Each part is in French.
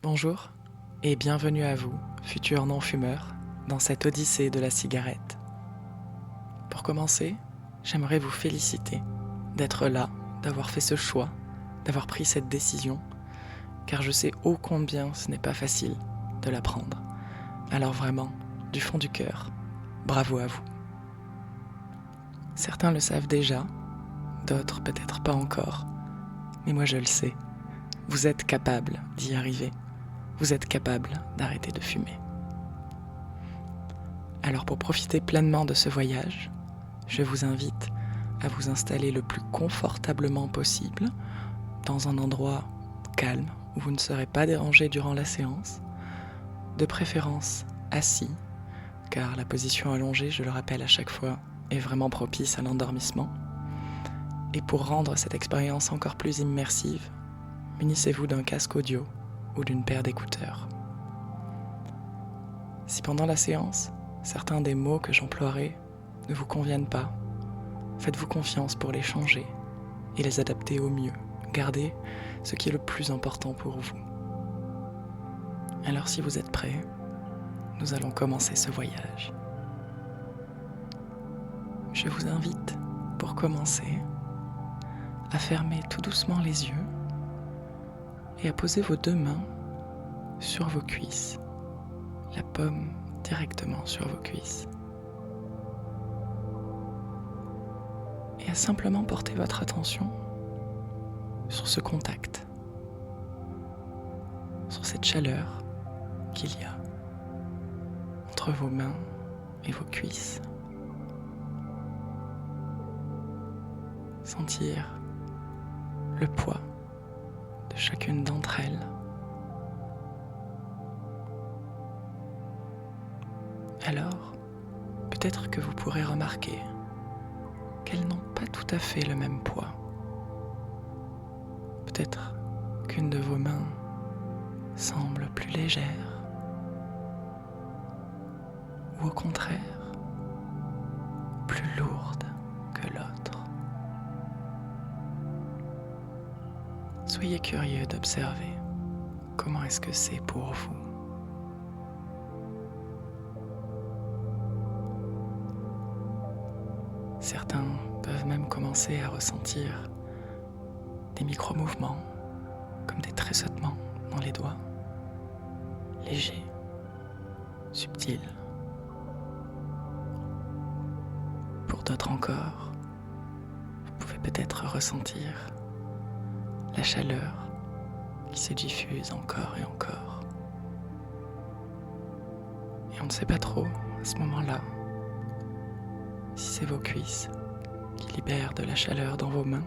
Bonjour et bienvenue à vous, futurs non-fumeurs, dans cette odyssée de la cigarette. Pour commencer, j'aimerais vous féliciter d'être là, d'avoir fait ce choix, d'avoir pris cette décision, car je sais ô combien ce n'est pas facile de la prendre. Alors vraiment, du fond du cœur, bravo à vous. Certains le savent déjà, d'autres peut-être pas encore, mais moi je le sais, vous êtes capable d'y arriver. Vous êtes capable d'arrêter de fumer. Alors pour profiter pleinement de ce voyage, je vous invite à vous installer le plus confortablement possible dans un endroit calme où vous ne serez pas dérangé durant la séance, de préférence assis, car la position allongée, je le rappelle à chaque fois, est vraiment propice à l'endormissement. Et pour rendre cette expérience encore plus immersive, munissez-vous d'un casque audio ou d'une paire d'écouteurs. Si pendant la séance, certains des mots que j'emploierai ne vous conviennent pas, faites-vous confiance pour les changer et les adapter au mieux. Gardez ce qui est le plus important pour vous. Alors si vous êtes prêts, nous allons commencer ce voyage. Je vous invite, pour commencer, à fermer tout doucement les yeux et à poser vos deux mains sur vos cuisses, la paume directement sur vos cuisses. Et à simplement porter votre attention sur ce contact, sur cette chaleur qu'il y a entre vos mains et vos cuisses. Sentir le poids de chacune d'entre elles. Alors, peut-être que vous pourrez remarquer qu'elles n'ont pas tout à fait le même poids. Peut-être qu'une de vos mains semble plus légère, ou au contraire, plus lourde que l'autre. Soyez curieux d'observer comment est-ce que c'est pour vous. Certains peuvent même commencer à ressentir des micro-mouvements, comme des tressautements dans les doigts, légers, subtils. Pour d'autres encore, vous pouvez peut-être ressentir la chaleur qui se diffuse encore et encore. Et on ne sait pas trop, à ce moment-là, si c'est vos cuisses qui libèrent de la chaleur dans vos mains,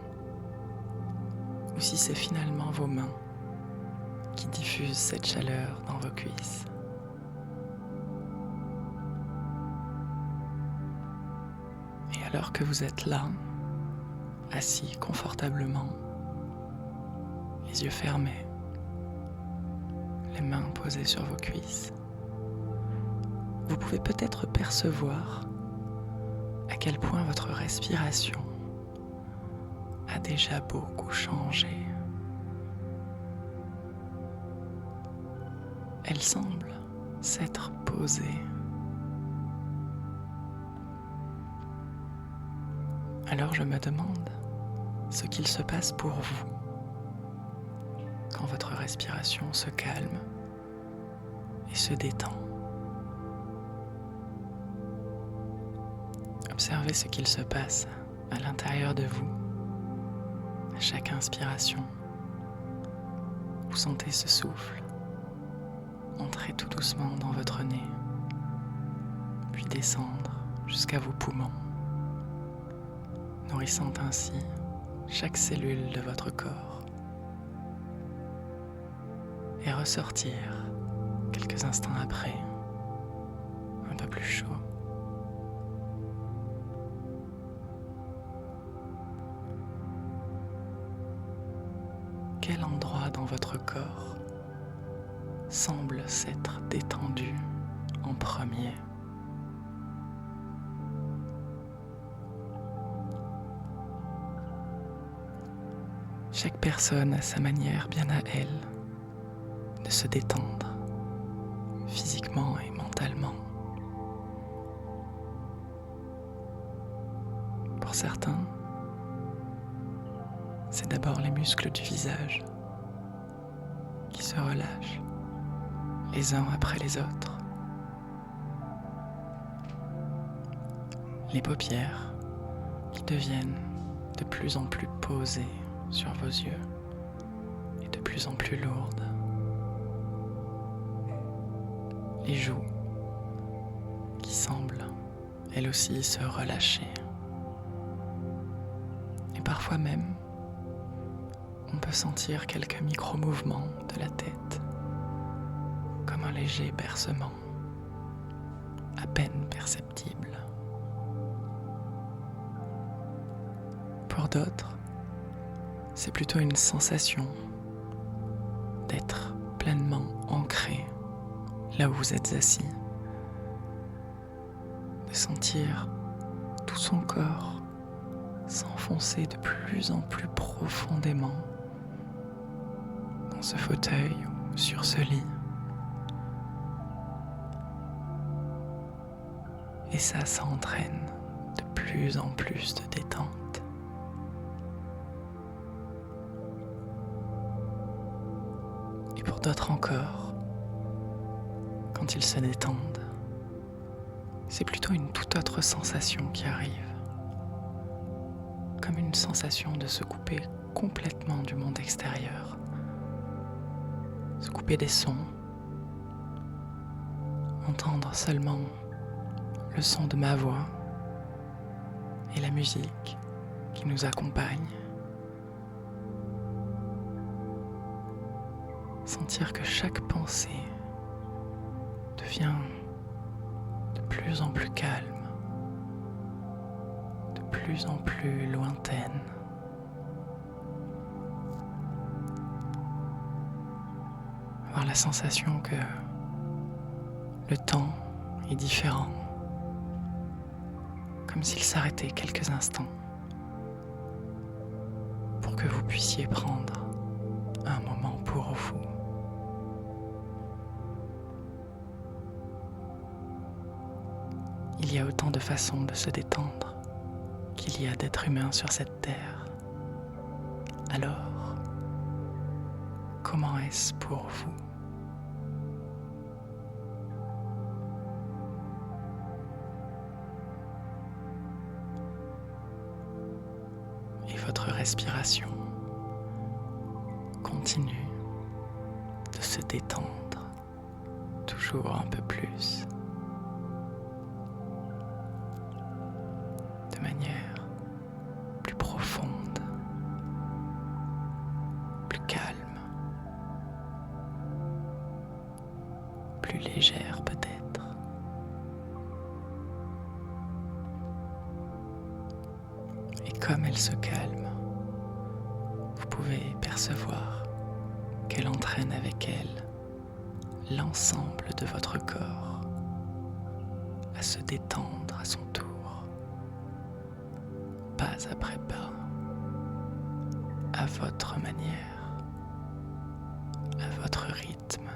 ou si c'est finalement vos mains qui diffusent cette chaleur dans vos cuisses. Et alors que vous êtes là, assis confortablement, les yeux fermés, les mains posées sur vos cuisses, vous pouvez peut-être percevoir à quel point votre respiration a déjà beaucoup changé. Elle semble s'être posée. Alors je me demande ce qu'il se passe pour vous quand votre respiration se calme et se détend. Observez ce qu'il se passe à l'intérieur de vous. À chaque inspiration, vous sentez ce souffle entrer tout doucement dans votre nez, puis descendre jusqu'à vos poumons, nourrissant ainsi chaque cellule de votre corps, et ressortir quelques instants après, un peu plus chaud. Quel endroit dans votre corps semble s'être détendu en premier? Chaque personne a sa manière bien à elle de se détendre physiquement et mentalement. Pour certains, c'est d'abord les muscles du visage qui se relâchent les uns après les autres. Les paupières qui deviennent de plus en plus posées sur vos yeux et de plus en plus lourdes. Les joues qui semblent, elles aussi, se relâcher. Et parfois même, on peut sentir quelques micro-mouvements de la tête, comme un léger bercement, à peine perceptible. Pour d'autres, c'est plutôt une sensation d'être pleinement ancré là où vous êtes assis, de sentir tout son corps s'enfoncer de plus en plus profondément dans ce fauteuil ou sur ce lit. Et ça entraîne de plus en plus de détente. Et pour d'autres encore, quand ils se détendent, c'est plutôt une toute autre sensation qui arrive. Comme une sensation de se couper complètement du monde extérieur, se couper des sons, entendre seulement le son de ma voix et la musique qui nous accompagne. Sentir que chaque pensée devient de plus en plus calme, de plus en plus lointaine. Avoir la sensation que le temps est différent, comme s'il s'arrêtait quelques instants pour que vous puissiez prendre un moment pour vous. Il y a autant de façons de se détendre qu'il y a d'êtres humains sur cette terre. Alors, comment est-ce pour vous ? Et votre respiration continue de se détendre toujours un peu plus, de manière plus profonde, plus calme, plus légère peut-être. Et comme elle se calme, vous pouvez percevoir qu'elle entraîne avec elle l'ensemble de votre corps à se détendre à son tour, pas après pas, à votre manière, à votre rythme.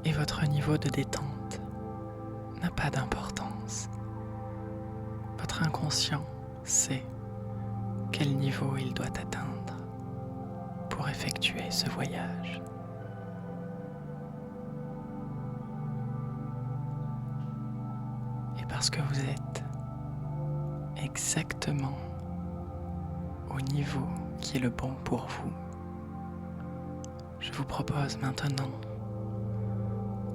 Et votre niveau de détente n'a pas d'importance. Votre inconscient sait quel niveau il doit atteindre pour effectuer ce voyage. Et parce que vous êtes exactement au niveau qui est le bon pour vous, je vous propose maintenant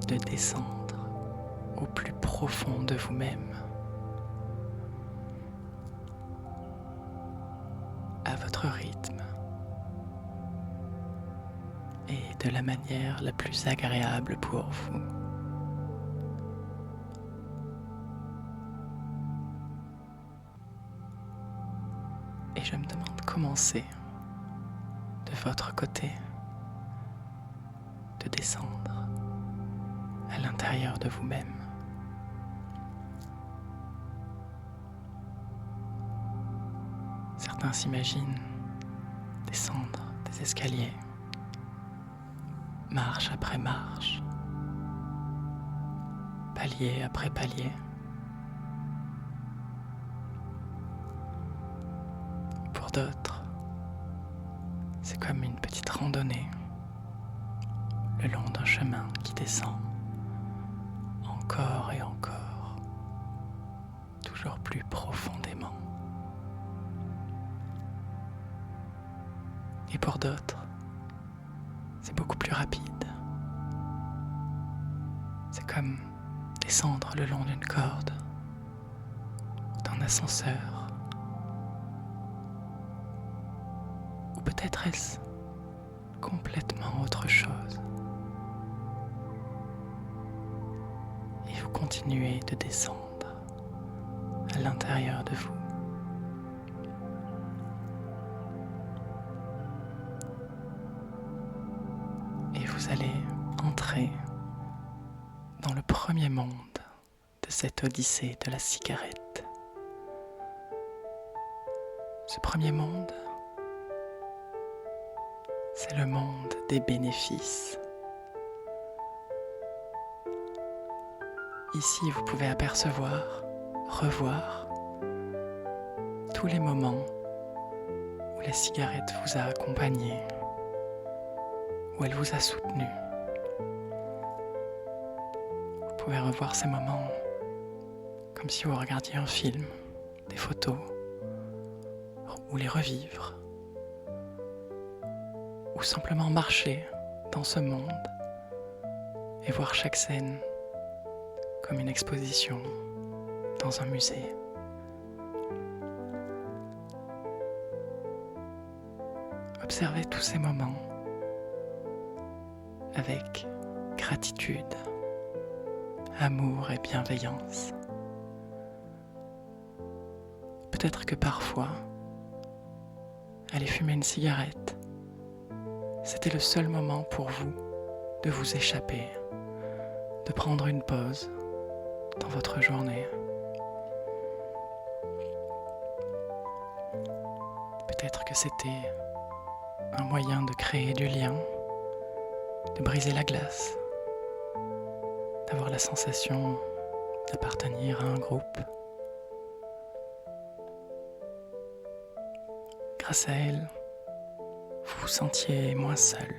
de descendre au plus profond de vous-même, à votre rythme et de la manière la plus agréable pour vous. Et je me demande comment c'est de votre côté de descendre à l'intérieur de vous-même. Certains s'imaginent descendre des escaliers, marche après marche, palier après palier. Pour d'autres, c'est comme une petite randonnée le long d'un chemin qui descend encore et encore, toujours plus profondément. Et pour d'autres, c'est beaucoup plus rapide. C'est comme descendre le long d'une corde, d'un ascenseur. Ou peut-être est-ce complètement autre chose. Et vous continuez de descendre à l'intérieur de vous. Et vous allez entrer dans le premier monde de cette odyssée de la cigarette. Ce premier monde, c'est le monde des bénéfices. Ici, vous pouvez apercevoir, revoir tous les moments où la cigarette vous a accompagné, où elle vous a soutenu. Vous pouvez revoir ces moments comme si vous regardiez un film, des photos, ou les revivre, ou simplement marcher dans ce monde et voir chaque scène comme une exposition dans un musée. Observez tous ces moments avec gratitude, amour et bienveillance. Peut-être que parfois, aller fumer une cigarette, c'était le seul moment pour vous de vous échapper, de prendre une pause dans votre journée. Peut-être que c'était un moyen de créer du lien, de briser la glace, d'avoir la sensation d'appartenir à un groupe. Grâce à elle, vous vous sentiez moins seul.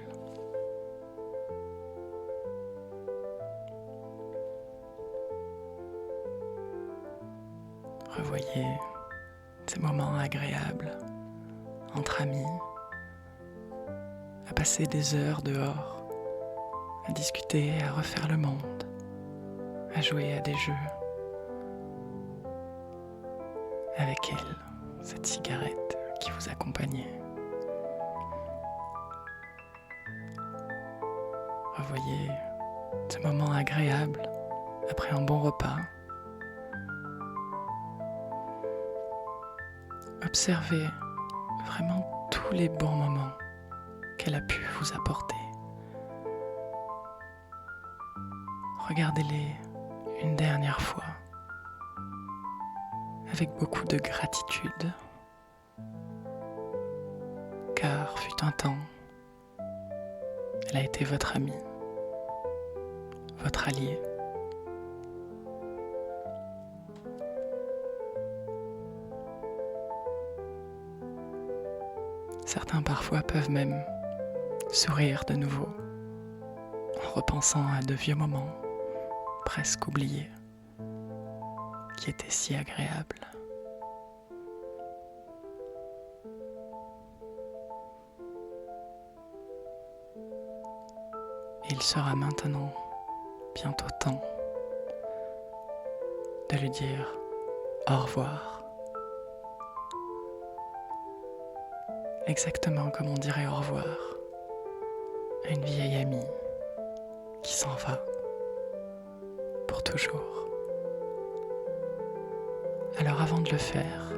Revoyez ces moments agréables entre amis, à passer des heures dehors, à discuter, à refaire le monde, à jouer à des jeux. Avec elle, cette cigarette qui vous accompagnait. Revoyez ce moment agréable après un bon repas. Observez vraiment tous les bons moments qu'elle a pu vous apporter. Regardez-les une dernière fois avec beaucoup de gratitude, car fut un temps, elle a été votre amie, votre allié. Certains parfois peuvent même sourire de nouveau en repensant à de vieux moments presque oubliés qui étaient si agréables. Il sera maintenant bientôt temps de lui dire au revoir. Exactement comme on dirait au revoir à une vieille amie qui s'en va pour toujours. Alors avant de le faire,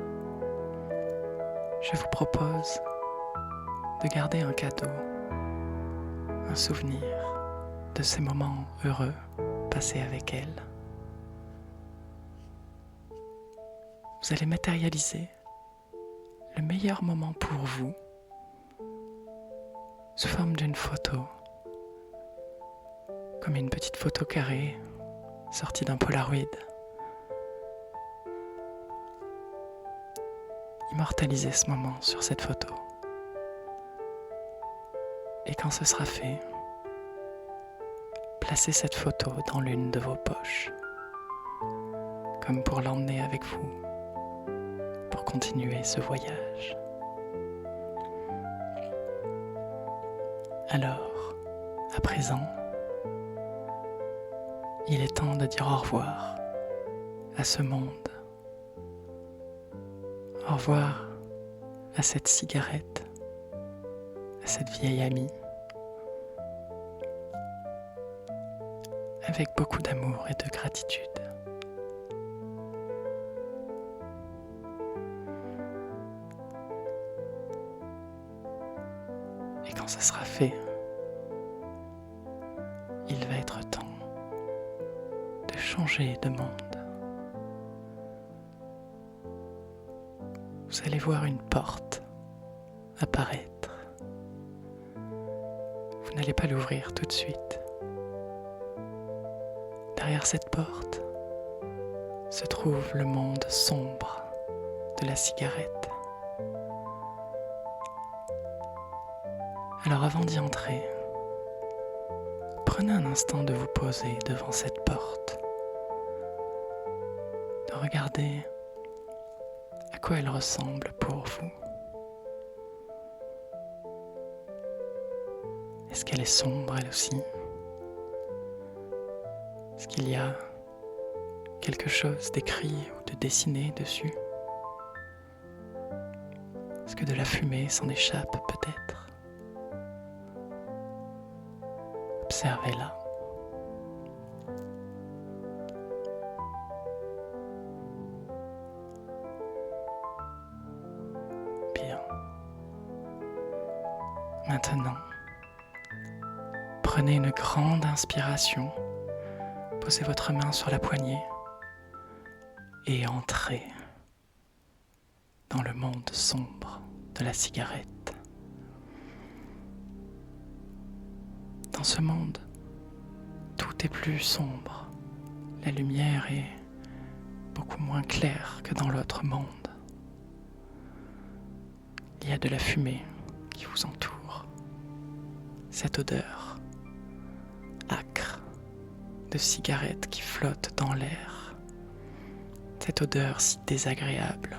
je vous propose de garder un cadeau, un souvenir de ces moments heureux passés avec elle. Vous allez matérialiser le meilleur moment pour vous, sous forme d'une photo, comme une petite photo carrée sortie d'un Polaroid. Immortalisez ce moment sur cette photo. Et quand ce sera fait, placez cette photo dans l'une de vos poches, comme pour l'emmener avec vous, pour continuer ce voyage. Alors, à présent, il est temps de dire au revoir à ce monde. Au revoir à cette cigarette, à cette vieille amie, avec beaucoup d'amour et de gratitude. Et quand ce sera fait, il va être temps de changer de monde. Vous allez voir une porte apparaître. Vous n'allez pas l'ouvrir tout de suite. Derrière cette porte se trouve le monde sombre de la cigarette. Alors avant d'y entrer, prenez un instant de vous poser devant cette porte, de regarder à quoi elle ressemble pour vous. Est-ce qu'elle est sombre elle aussi? Est-ce qu'il y a quelque chose d'écrit ou de dessiné dessus? Est-ce que de la fumée s'en échappe peut-être? Observez-la. Bien. Maintenant, prenez une grande inspiration, posez votre main sur la poignée et entrez dans le monde sombre de la cigarette. Dans ce monde, tout est plus sombre. La lumière est beaucoup moins claire que dans l'autre monde. Il y a de la fumée qui vous entoure. Cette odeur âcre de cigarette qui flotte dans l'air. Cette odeur si désagréable.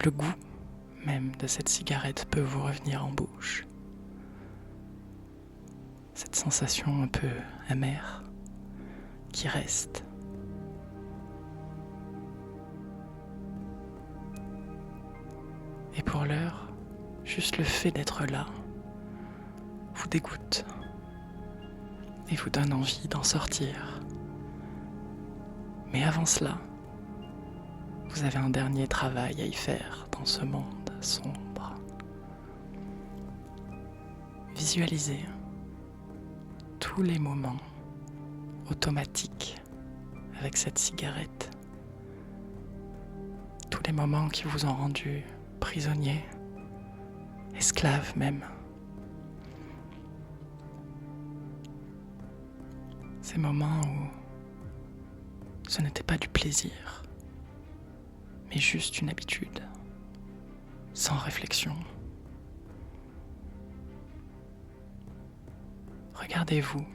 Le goût même de cette cigarette peut vous revenir en bouche. Cette sensation un peu amère qui reste. Et pour l'heure, juste le fait d'être là vous dégoûte et vous donne envie d'en sortir. Mais avant cela, vous avez un dernier travail à y faire dans ce monde sombre. Visualisez tous les moments automatiques avec cette cigarette. Tous les moments qui vous ont rendu prisonnier, esclave même. Ces moments où ce n'était pas du plaisir, mais juste une habitude, sans réflexion. Regardez-vous,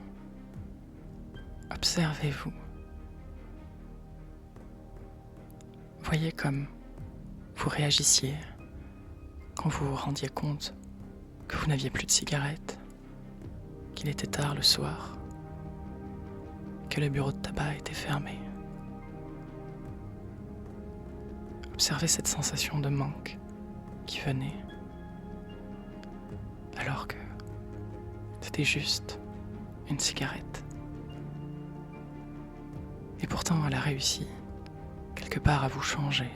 observez-vous. Voyez comme vous réagissiez quand vous vous rendiez compte que vous n'aviez plus de cigarette, qu'il était tard le soir, que le bureau de tabac était fermé. Observez cette sensation de manque qui venait, alors que c'était juste une cigarette. Et pourtant, elle a réussi, quelque part, à vous changer.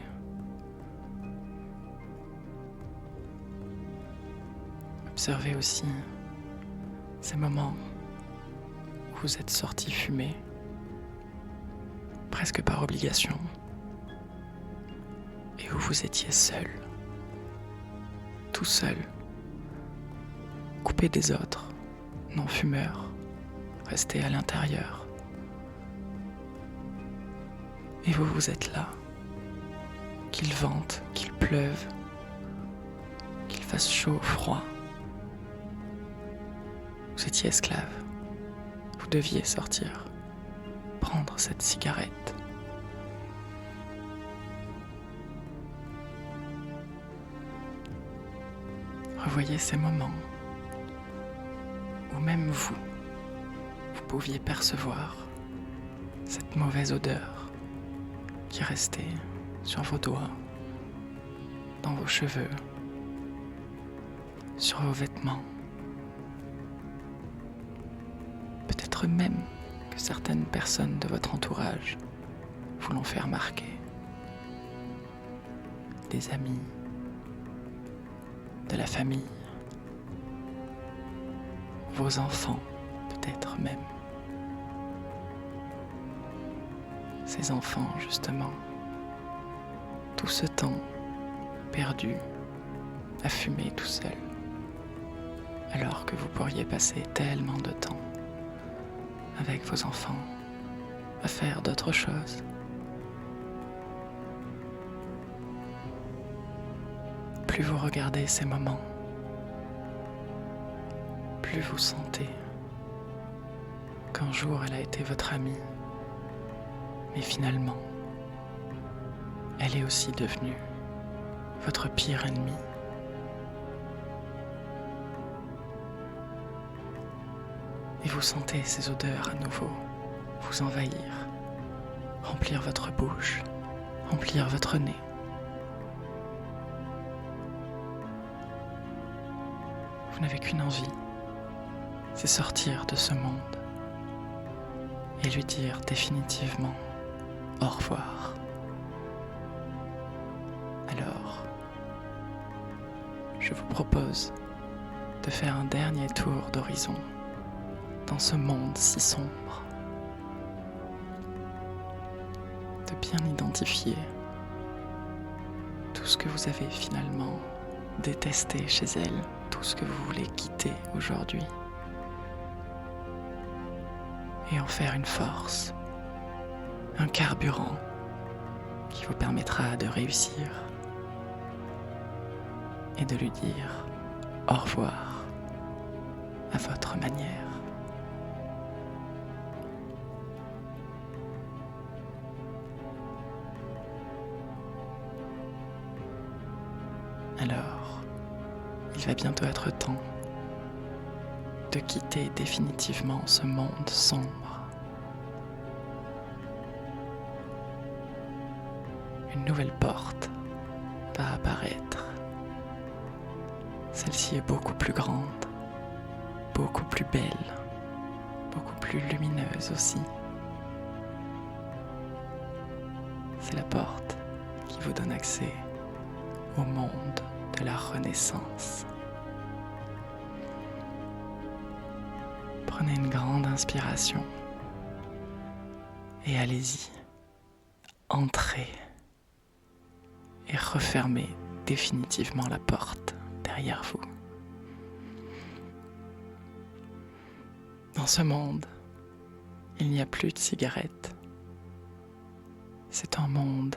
Observez aussi ces moments où vous êtes sortis fumer, presque par obligation, et où vous étiez seul, tout seul, coupé des autres, non-fumeurs, resté à l'intérieur. Et vous êtes là, qu'il vente, qu'il pleuve, qu'il fasse chaud ou froid. Vous étiez esclave, vous deviez sortir, prendre cette cigarette. Revoyez ces moments où même vous pouviez percevoir cette mauvaise odeur qui restait sur vos doigts, dans vos cheveux, sur vos vêtements. Peut-être même que certaines personnes de votre entourage vous l'ont fait remarquer. Des amis, de la famille, vos enfants peut-être même. Ces enfants justement, tout ce temps perdu à fumer tout seul, alors que vous pourriez passer tellement de temps avec vos enfants à faire d'autres choses. Plus vous regardez ces moments, plus vous sentez qu'un jour elle a été votre amie, mais finalement, elle est aussi devenue votre pire ennemi. Et vous sentez ces odeurs à nouveau vous envahir, remplir votre bouche, remplir votre nez. Vous n'avez qu'une envie, c'est sortir de ce monde et lui dire définitivement au revoir. Alors, je vous propose de faire un dernier tour d'horizon dans ce monde si sombre, de bien identifier tout ce que vous avez finalement détesté chez elle, tout ce que vous voulez quitter aujourd'hui, et en faire une force, un carburant qui vous permettra de réussir et de lui dire au revoir à votre manière. Alors, il va bientôt être temps de quitter définitivement ce monde sombre. Une nouvelle porte va apparaître. Celle-ci est beaucoup plus grande, beaucoup plus belle, beaucoup plus lumineuse aussi. C'est la porte qui vous donne accès au monde de la Renaissance. Prenez une grande inspiration et allez-y, entrez et refermez définitivement la porte derrière vous. Dans ce monde, il n'y a plus de cigarettes. C'est un monde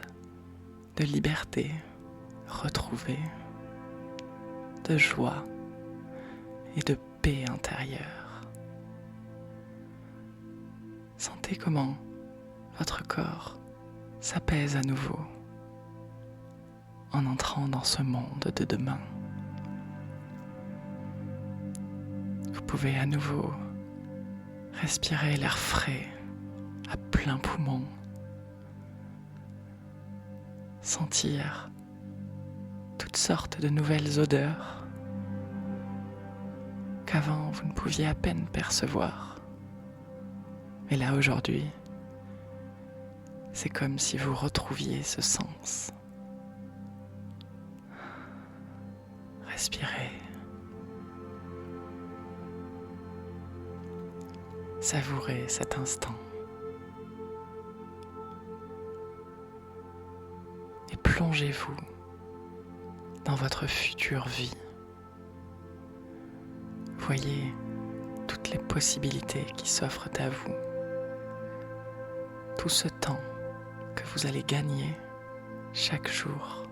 de liberté retrouvée, de joie et de paix intérieure. Sentez comment votre corps s'apaise à nouveau en entrant dans ce monde de demain. Vous pouvez à nouveau respirer l'air frais à plein poumon, sentir toutes sortes de nouvelles odeurs qu'avant vous ne pouviez à peine percevoir. Mais là aujourd'hui, c'est comme si vous retrouviez ce sens. Respirez. Savourez cet instant. Et plongez plongez-vous dans votre future vie. Voyez toutes les possibilités qui s'offrent à vous. Tout ce temps que vous allez gagner chaque jour.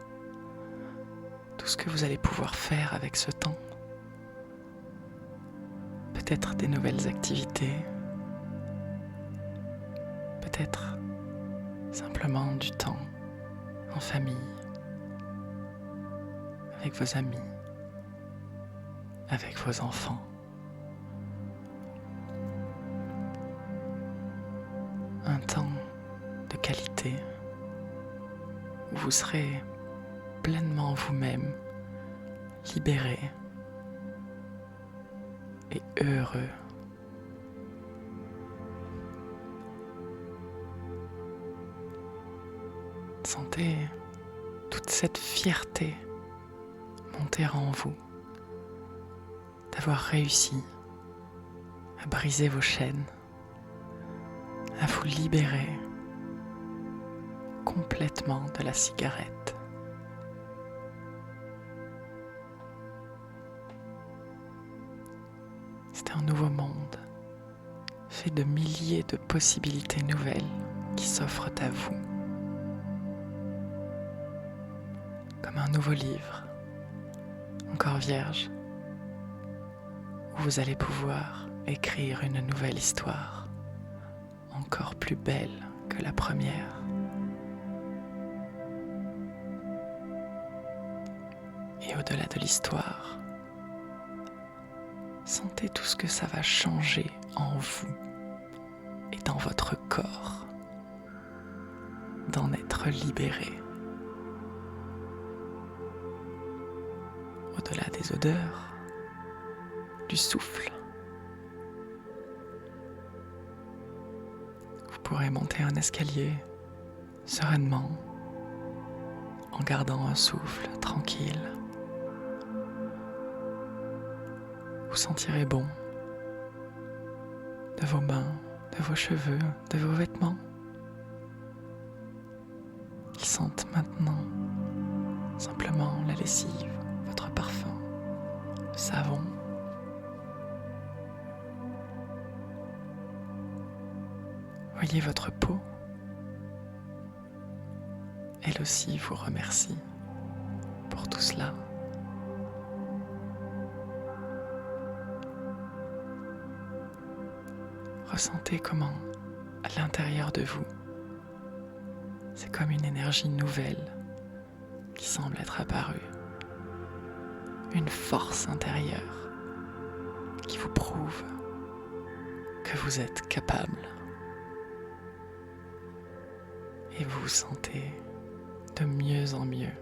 Tout ce que vous allez pouvoir faire avec ce temps. Peut-être des nouvelles activités. Peut-être simplement du temps en famille, avec vos amis, avec vos enfants. Un temps de qualité où vous serez pleinement vous-même, libéré et heureux. Sentez toute cette fierté monter en vous d'avoir réussi à briser vos chaînes, à vous libérer complètement de la cigarette. C'est un nouveau monde fait de milliers de possibilités nouvelles qui s'offrent à vous. Comme un nouveau livre, encore vierge, où vous allez pouvoir écrire une nouvelle histoire, encore plus belle que la première. Et au-delà de l'histoire, sentez tout ce que ça va changer en vous et dans votre corps, d'en être libéré. Au-delà des odeurs, du souffle. Vous pourrez monter un escalier sereinement, en gardant un souffle tranquille. Vous sentirez bon de vos mains, de vos cheveux, de vos vêtements. Ils sentent maintenant simplement la lessive, votre parfum, le savon. Voyez votre peau. Elle aussi vous remercie pour tout cela. Ressentez comment, à l'intérieur de vous, c'est comme une énergie nouvelle qui semble être apparue. Une force intérieure qui vous prouve que vous êtes capable. Et vous vous sentez de mieux en mieux.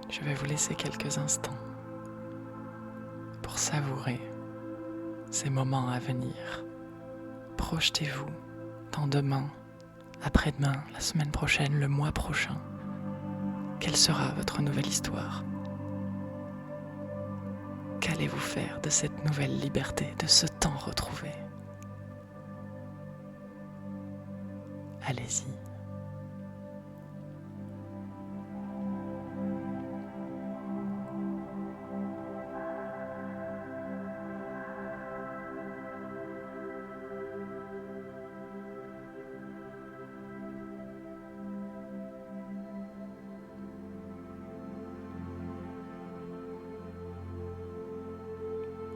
Je vais vous laisser quelques instants pour savourer ces moments à venir. Projetez-vous dans demain, après-demain, la semaine prochaine, le mois prochain. Quelle sera votre nouvelle histoire ? Qu'allez-vous faire de cette nouvelle liberté, de ce temps retrouvé ? Allez-y.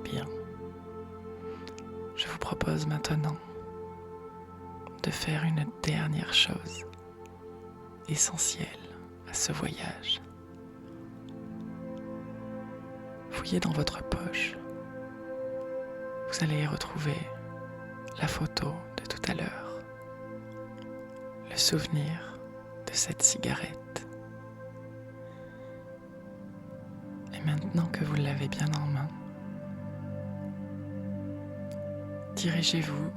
Bien. Je vous propose maintenant de faire une dernière chose essentielle à ce voyage. Fouillez dans votre poche. Vous allez y retrouver la photo de tout à l'heure, le souvenir de cette cigarette. Et maintenant que vous l'avez bien en main, dirigez-vous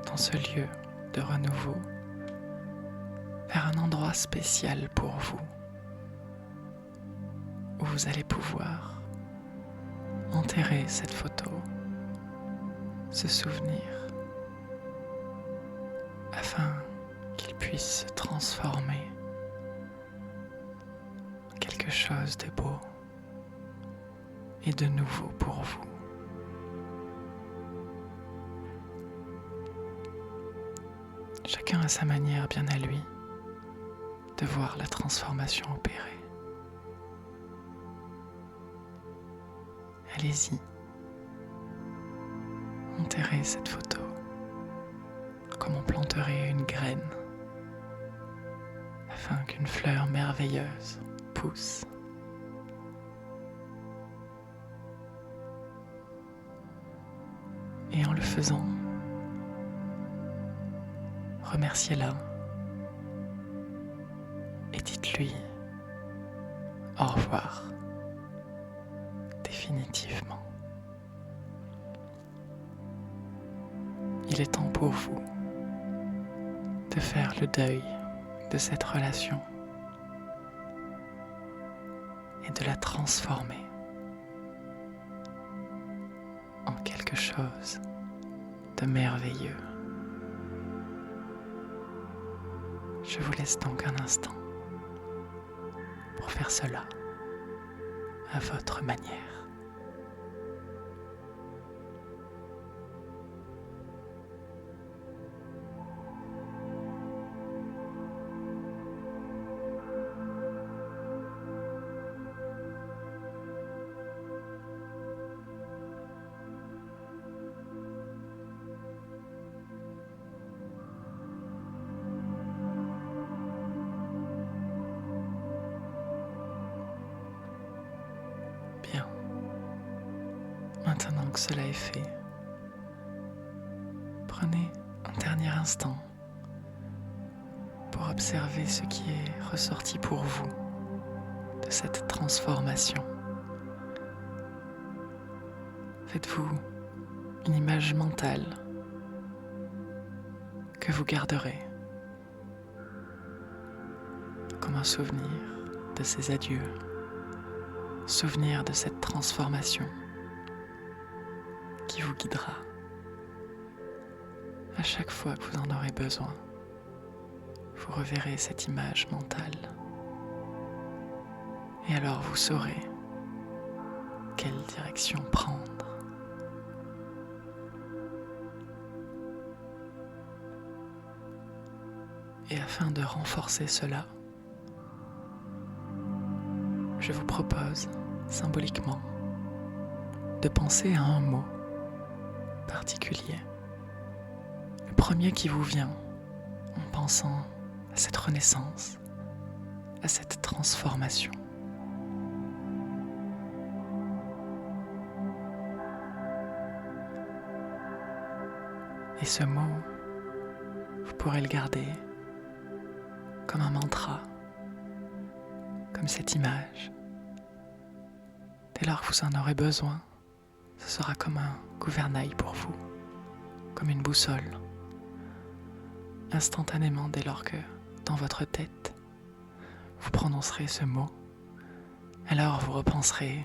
dans ce lieu de renouveau vers un endroit spécial pour vous, où vous allez pouvoir enterrer cette photo, ce souvenir, afin qu'il puisse se transformer en quelque chose de beau et de nouveau pour vous. Chacun a sa manière bien à lui de voir la transformation opérer. Allez-y, enterrez cette photo comme on planterait une graine afin qu'une fleur merveilleuse pousse. Et en le faisant, remerciez-la et dites-lui au revoir définitivement. Il est temps pour vous de faire le deuil de cette relation et de la transformer en quelque chose de merveilleux. Je vous laisse donc un instant pour faire cela à votre manière. Bien. Maintenant que cela est fait, prenez un dernier instant pour observer ce qui est ressorti pour vous de cette transformation. Faites-vous une image mentale que vous garderez comme un souvenir de ces adieux, souvenir de cette transformation qui vous guidera à chaque fois que vous en aurez besoin. Vous reverrez cette image mentale et alors vous saurez quelle direction prendre. Et afin de renforcer cela, je vous propose symboliquement de penser à un mot particulier. Le premier qui vous vient en pensant à cette renaissance, à cette transformation. Et ce mot, vous pourrez le garder comme un mantra, comme cette image. Dès lors que vous en aurez besoin, ce sera comme un gouvernail pour vous, comme une boussole. Instantanément, dès lors que, dans votre tête, vous prononcerez ce mot, alors vous repenserez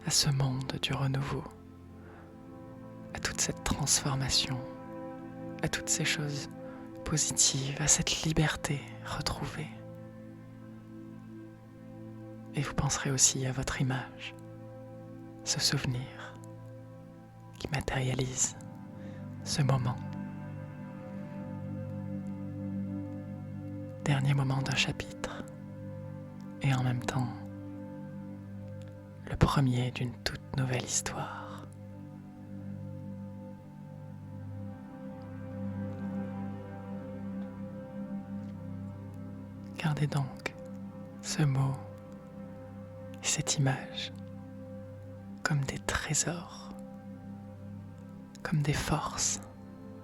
à ce monde du renouveau, à toute cette transformation, à toutes ces choses positives, à cette liberté retrouvée. Et vous penserez aussi à votre image, ce souvenir qui matérialise ce moment. Dernier moment d'un chapitre, et en même temps, le premier d'une toute nouvelle histoire. Gardez donc ce mot et cette image comme des trésors, comme des forces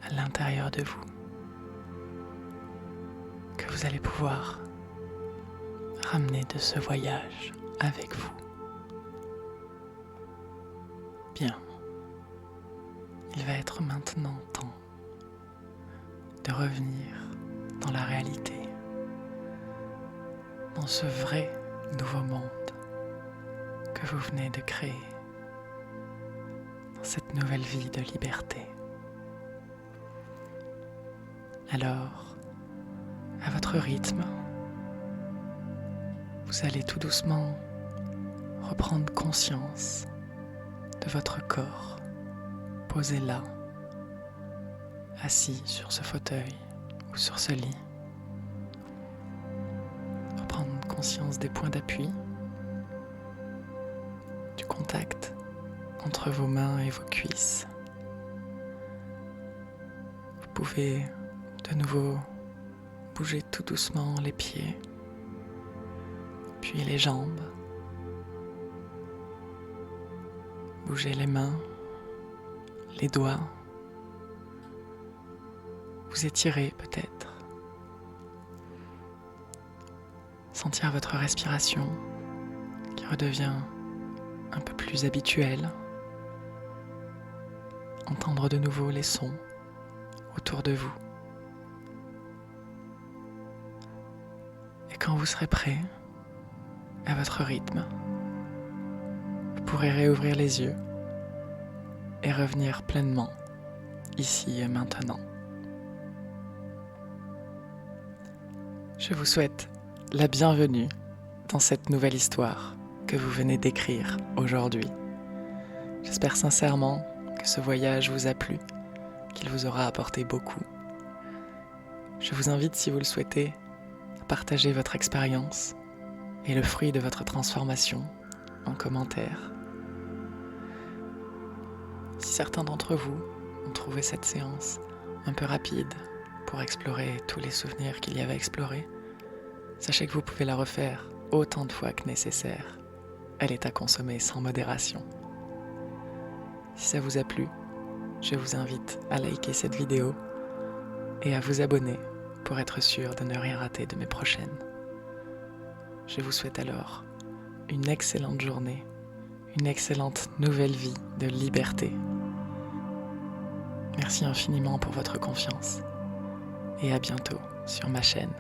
à l'intérieur de vous, que vous allez pouvoir ramener de ce voyage avec vous. Bien, il va être maintenant temps de revenir dans la réalité, dans ce vrai nouveau monde que vous venez de créer, dans cette nouvelle vie de liberté. Alors, à votre rythme, vous allez tout doucement reprendre conscience de votre corps posé là, assis sur ce fauteuil ou sur ce lit. Reprendre conscience des points d'appui, du contact entre vos mains et vos cuisses. Vous pouvez de nouveau bouger tout doucement les pieds, puis les jambes. Bougez les mains, les doigts. Vous étirez peut-être. Sentir votre respiration qui redevient un peu plus habituelle. Entendre de nouveau les sons autour de vous. Et quand vous serez prêt, à votre rythme, vous pourrez réouvrir les yeux et revenir pleinement ici et maintenant. Je vous souhaite la bienvenue dans cette nouvelle histoire que vous venez d'écrire aujourd'hui. J'espère sincèrement que ce voyage vous a plu, qu'il vous aura apporté beaucoup. Je vous invite, si vous le souhaitez, à partager votre expérience et le fruit de votre transformation en commentaire. Si certains d'entre vous ont trouvé cette séance un peu rapide pour explorer tous les souvenirs qu'il y avait à explorer, sachez que vous pouvez la refaire autant de fois que nécessaire. Elle est à consommer sans modération. Si ça vous a plu, je vous invite à liker cette vidéo et à vous abonner pour être sûr de ne rien rater de mes prochaines. Je vous souhaite alors une excellente journée, une excellente nouvelle vie de liberté. Merci infiniment pour votre confiance et à bientôt sur ma chaîne.